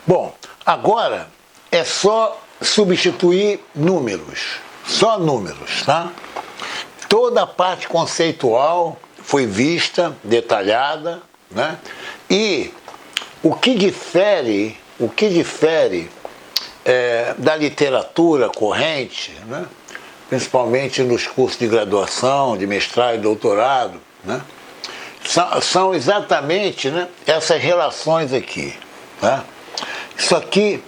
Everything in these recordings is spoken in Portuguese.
Bom, agora é só substituir números, só números, tá? Toda a parte conceitual foi vista, detalhada, né? E o que difere da literatura corrente, né? Principalmente nos cursos de graduação, de mestrado e doutorado, né? São exatamente, né, essas relações aqui. Né? Isso aqui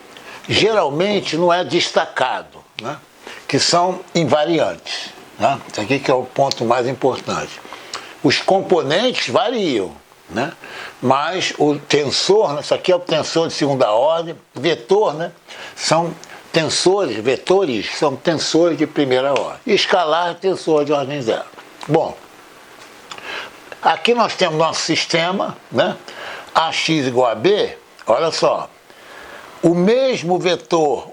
geralmente não é destacado, né? Que são invariantes. Né? Isso aqui que é o ponto mais importante. Os componentes variam, né? Mas o tensor, né? Isso aqui é o tensor de segunda ordem, vetor, né? São tensores, vetores são tensores de primeira ordem. Escalar é tensor de ordem zero. Bom, aqui nós temos nosso sistema, né? AX igual a B, olha só. O mesmo vetor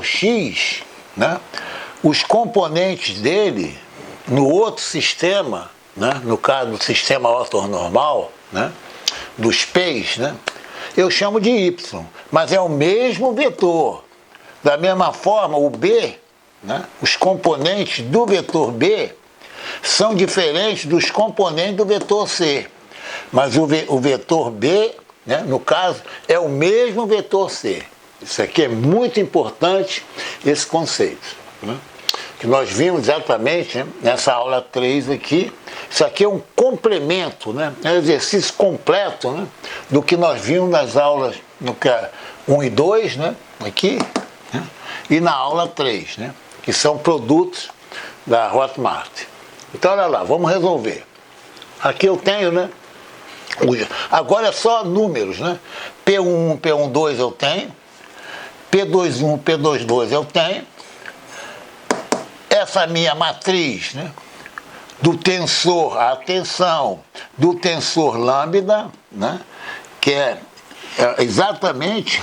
x, né? Os componentes dele, no outro sistema, né? No caso do sistema ortonormal, né? Dos P's, né? Eu chamo de y, mas é o mesmo vetor. Da mesma forma, o B, né? Os componentes do vetor B são diferentes dos componentes do vetor C. Mas o vetor B, né, no caso, é o mesmo vetor C. Isso aqui é muito importante, esse conceito. Né? Que nós vimos exatamente, né, nessa aula 3 aqui. Isso aqui é um complemento, né, é um exercício completo, né, do que nós vimos nas aulas no que é 1 e 2, né, aqui, né, e na aula 3, né, que são produtos da Hotmart. Então, olha lá, vamos resolver. Aqui eu tenho, né? Agora é só números, né? P11, P12 eu tenho. P21, P22 eu tenho. Essa minha matriz, né? Do tensor, atenção, do tensor lambda, né? Que é exatamente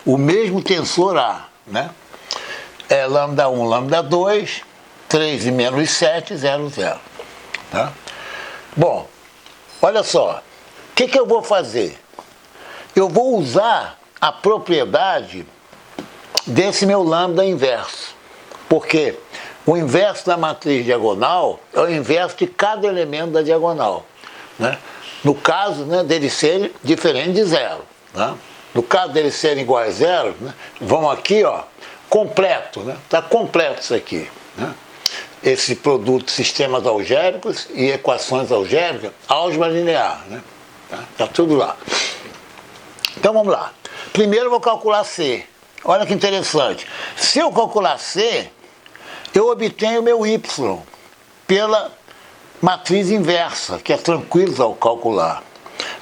o mesmo tensor A, né? É lambda 1, lambda 2, 3 e menos 7, 0, 0. Tá? Bom, olha só, o que eu vou fazer? Eu vou usar a propriedade desse meu lambda inverso, porque o inverso da matriz diagonal é o inverso de cada elemento da diagonal. Né? No caso, né, deles serem diferentes de zero. Né? No caso deles serem iguais a zero, né, vão aqui, ó, completo, né? Está completo isso aqui. Né? Esse produto de sistemas algébricos e equações algébricas, álgebra linear, né? Tá tudo lá. Então vamos lá. Primeiro eu vou calcular C. Olha que interessante. Se eu calcular C, eu obtenho o meu Y pela matriz inversa, que é tranquilo ao calcular.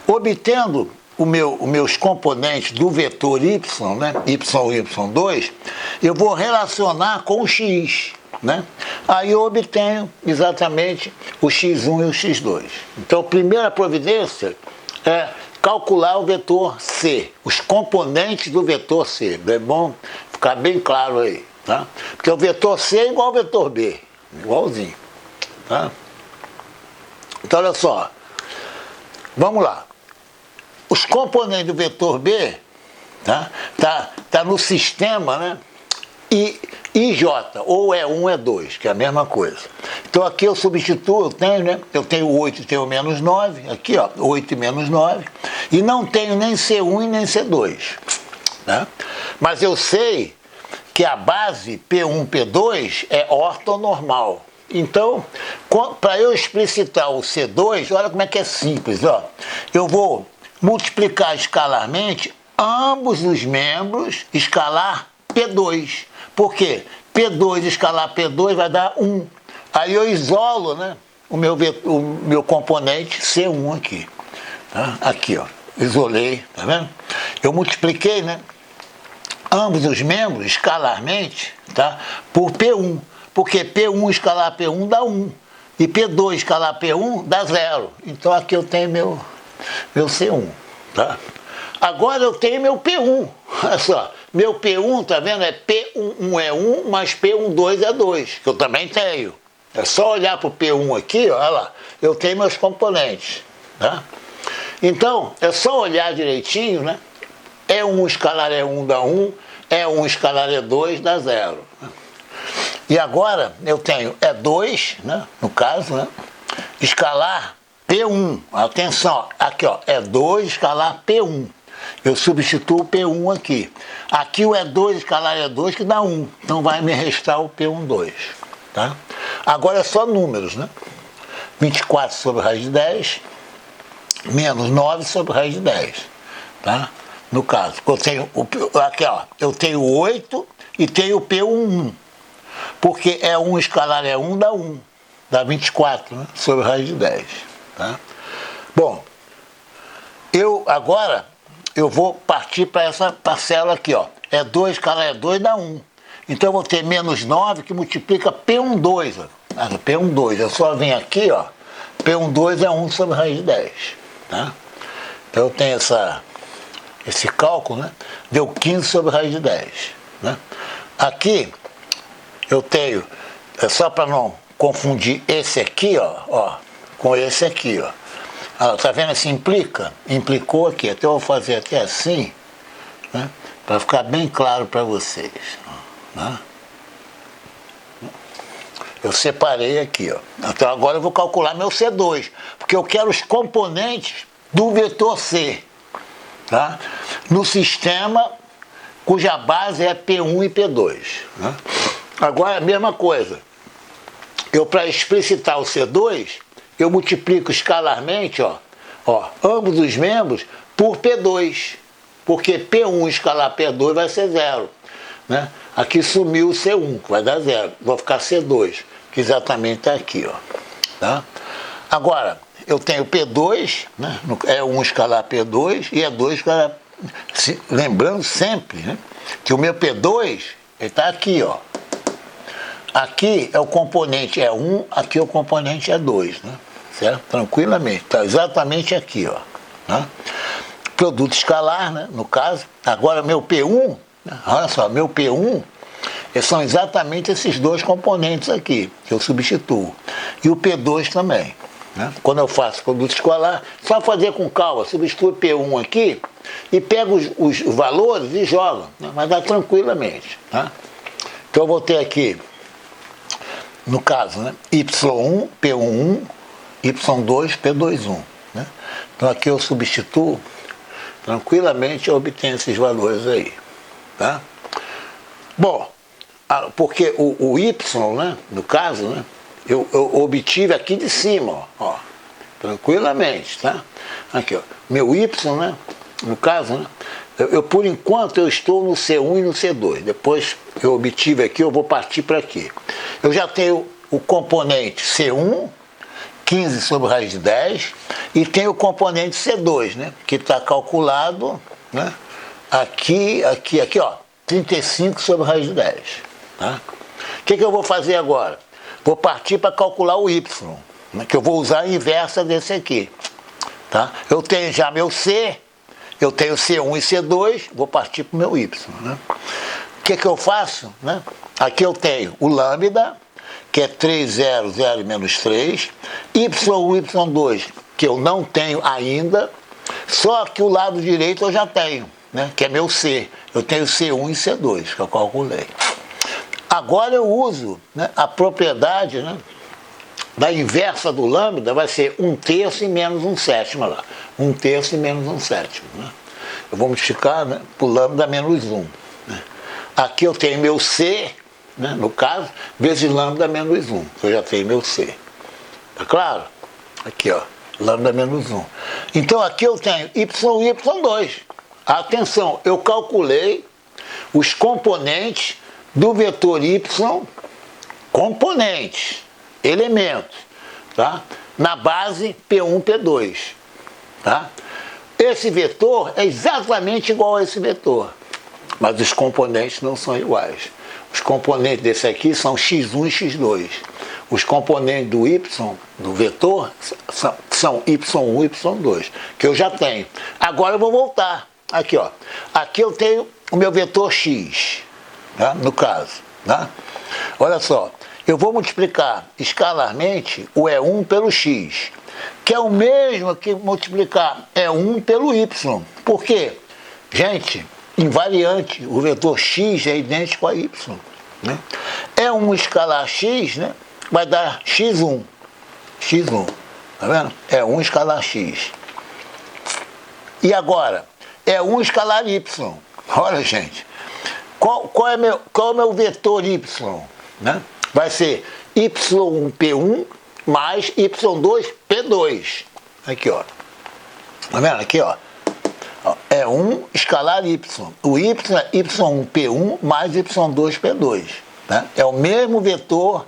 Obtendo os meus componentes do vetor Y, né? Y1 e Y2, eu vou relacionar com o X. Né? Aí eu obtenho exatamente o x1 e o x2. Então, a primeira providência é calcular o vetor C, os componentes do vetor C. É bom ficar bem claro aí. Tá? Porque o vetor C é igual ao vetor B, igualzinho. Tá? Então, olha só. Vamos lá. Os componentes do vetor B tá no sistema, né? IJ, ou é 1 é 2, que é a mesma coisa. Então aqui eu substituo, eu tenho 8 e tenho menos 9, aqui ó, 8 e menos 9, e não tenho nem C1 e nem C2. Né? Mas eu sei que a base P1, P2 é ortonormal. Então, para eu explicitar o C2, olha como é que é simples, ó. Eu vou multiplicar escalarmente ambos os membros, escalar P2. Por quê? P2 escalar P2 vai dar 1. Aí eu isolo, né, o meu componente C1 aqui. Tá? Aqui, ó. Isolei, tá vendo? Eu multipliquei, né, ambos os membros escalarmente, tá, por P1. Porque P1 escalar P1 dá 1. E P2 escalar P1 dá 0. Então aqui eu tenho meu C1. Tá? Agora eu tenho meu P1. Olha só. Meu P1, tá vendo? É P11 é 1, mais P12 é 2, que eu também tenho. É só olhar para o P1 aqui, olha lá, eu tenho meus componentes. Tá? Então, é só olhar direitinho, né? E1 escalar E1 dá 1, E1 escalar E2 dá 0. E agora eu tenho E2, né, no caso, né, escalar P1. Atenção, aqui ó, E2 escalar P1. Eu substituo o P1 aqui. Aqui o E2 escalar E2 que dá 1. Então vai me restar o P12. Tá? Agora é só números, né? 24 sobre raiz de 10 menos 9 sobre raiz de 10. Tá? No caso, eu tenho aqui ó, eu tenho 8 e tenho o P11. Porque E1 escalar E1 dá 1. Dá 24, né? Sobre raiz de 10. Tá? Bom, agora eu vou partir para essa parcela aqui, ó. E2 escalar E2 dá 1. Então eu vou ter menos 9 que multiplica P12. P12, eu só venho aqui, ó. P12 é 1 sobre raiz de 10. Tá? Então eu tenho esse cálculo, né? Deu 15 sobre raiz de 10. Né? Aqui eu tenho, só para não confundir esse aqui, ó, com esse aqui, ó. Ah, tá vendo? Assim implica? Implicou aqui. Até eu vou fazer até assim, né? Para ficar bem claro para vocês. Né? Eu separei aqui, ó. Então agora eu vou calcular meu C2, porque eu quero os componentes do vetor C, tá? No sistema cuja base é P1 e P2. Né? Agora a mesma coisa. Eu, para explicitar o C2, eu multiplico escalarmente, ó, ambos os membros por P2, porque P1 escalar P2 vai ser 0. Né? Aqui sumiu o C1, que vai dar 0. Vou ficar C2, que exatamente está aqui. Ó. Tá? Agora, eu tenho P2, né? E1 escalar P2 e E2 escalar... Lembrando sempre, né, que o meu P2 está aqui. Ó. Aqui é o componente E1, aqui é o componente E2. Né? Certo? Tranquilamente. Está exatamente aqui. Ó. Tá? Produto escalar, né? No caso. Agora, meu P1... Olha só, meu P1 são exatamente esses dois componentes aqui, que eu substituo. E o P2 também. Né? Quando eu faço produto escalar, só fazer com calma, substitui P1 aqui e pega os valores e joga. Né? Mas dá tranquilamente. Tá? Então eu vou ter aqui, no caso, né? Y1, P11, Y2, P21. Né? Então aqui eu substituo tranquilamente e obtenho esses valores aí. Tá? Bom, porque o Y, né, no caso, né, eu obtive aqui de cima, ó, tranquilamente, tá? Aqui, ó, meu Y, né, no caso, né, por enquanto eu estou no C1 e no C2, depois eu obtive aqui, eu vou partir para aqui. Eu já tenho o componente C1, 15 sobre raiz de 10, e tenho o componente C2, né, que está calculado, né, aqui, ó, 35 sobre raiz de 10. Tá? O que eu vou fazer agora? Vou partir para calcular o Y, né, que eu vou usar a inversa desse aqui. Tá? Eu tenho já meu C, eu tenho C1 e C2, vou partir para o meu Y. Né? O que eu faço? Né? Aqui eu tenho o lambda, que é 3, 0, 0 e menos 3, Y1 e Y2, que eu não tenho ainda, só que o lado direito eu já tenho. Né, que é meu C. Eu tenho C1 e C2, que eu calculei. Agora eu uso, né, a propriedade, né, da inversa do lambda, vai ser 1/3 e menos 1/7. Lá. 1/3 e menos 1/7. Né? Eu vou multiplicar, né, por lambda menos 1. Né? Aqui eu tenho meu C, né, no caso, vezes lambda menos 1. Eu já tenho meu C. Tá claro? Aqui, ó, lambda menos 1. Então aqui eu tenho Y1 e Y2. Atenção, eu calculei os componentes do vetor Y, componentes, elementos, tá? Na base P1, P2. Tá? Esse vetor é exatamente igual a esse vetor, mas os componentes não são iguais. Os componentes desse aqui são x1 e x2. Os componentes do Y, do vetor, são y1 e y2, que eu já tenho. Agora eu vou voltar. Aqui, ó. Aqui eu tenho o meu vetor x, tá? No caso. Tá? Olha só, eu vou multiplicar escalarmente o E1 pelo x, que é o mesmo que multiplicar E1 pelo y. Por quê? Gente, invariante, o vetor x é idêntico a y. Né? É um escalar x, né? Vai dar x1. x1, tá vendo? É um escalar x. E agora? É um escalar y. Olha, gente, qual é o meu vetor y? Né? Vai ser y1p1 mais y2p2. Aqui, ó. Tá vendo? Aqui, ó. É um escalar y. O y é y1p1 mais y2p2. Né? É o mesmo vetor,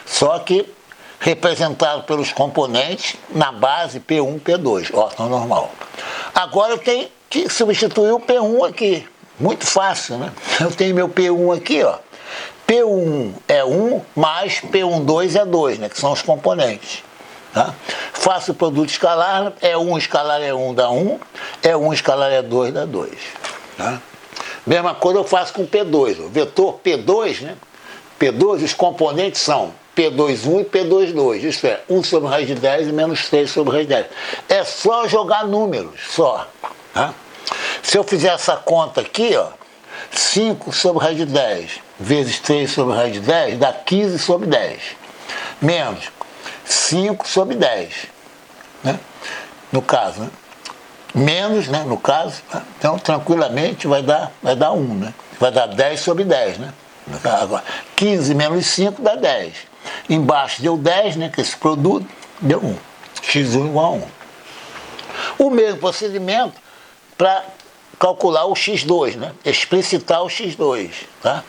só que representado pelos componentes na base P1, P2, ordem normal. Agora eu tenho que substituir o P1 aqui. Muito fácil, né? Eu tenho meu P1 aqui, ó. P1 é 1 mais P12 é 2, né? Que são os componentes. Tá? Faço o produto escalar, é 1 escalar é 1 dá 1, é 1 escalar é 2 dá 2. Tá? Mesma coisa eu faço com P2. O vetor P2, né? P2, os componentes são P21 e P22, isso é, 1 sobre raiz de 10 e menos 3 sobre raiz de 10. É só jogar números, só. Tá? Se eu fizer essa conta aqui, ó, 5 sobre raiz de 10 vezes 3 sobre raiz de 10 dá 15 sobre 10. Menos 5 sobre 10, né? No caso, né? Menos, né? No caso, tá? Então tranquilamente vai dar 1, né? Vai dar 10 sobre 10, né? Agora, 15 menos 5 dá 10. Embaixo deu 10, né? Que esse produto deu 1. x1 igual a 1. O mesmo procedimento para calcular o x2, né? Explicitar o x2, tá?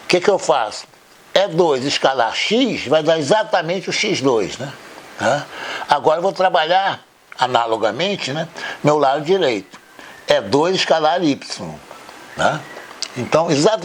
O que eu faço? E2 escalar x vai dar exatamente o x2, né? Tá? Agora eu vou trabalhar analogamente, né? Meu lado direito. E2 escalar y, tá? Então, exatamente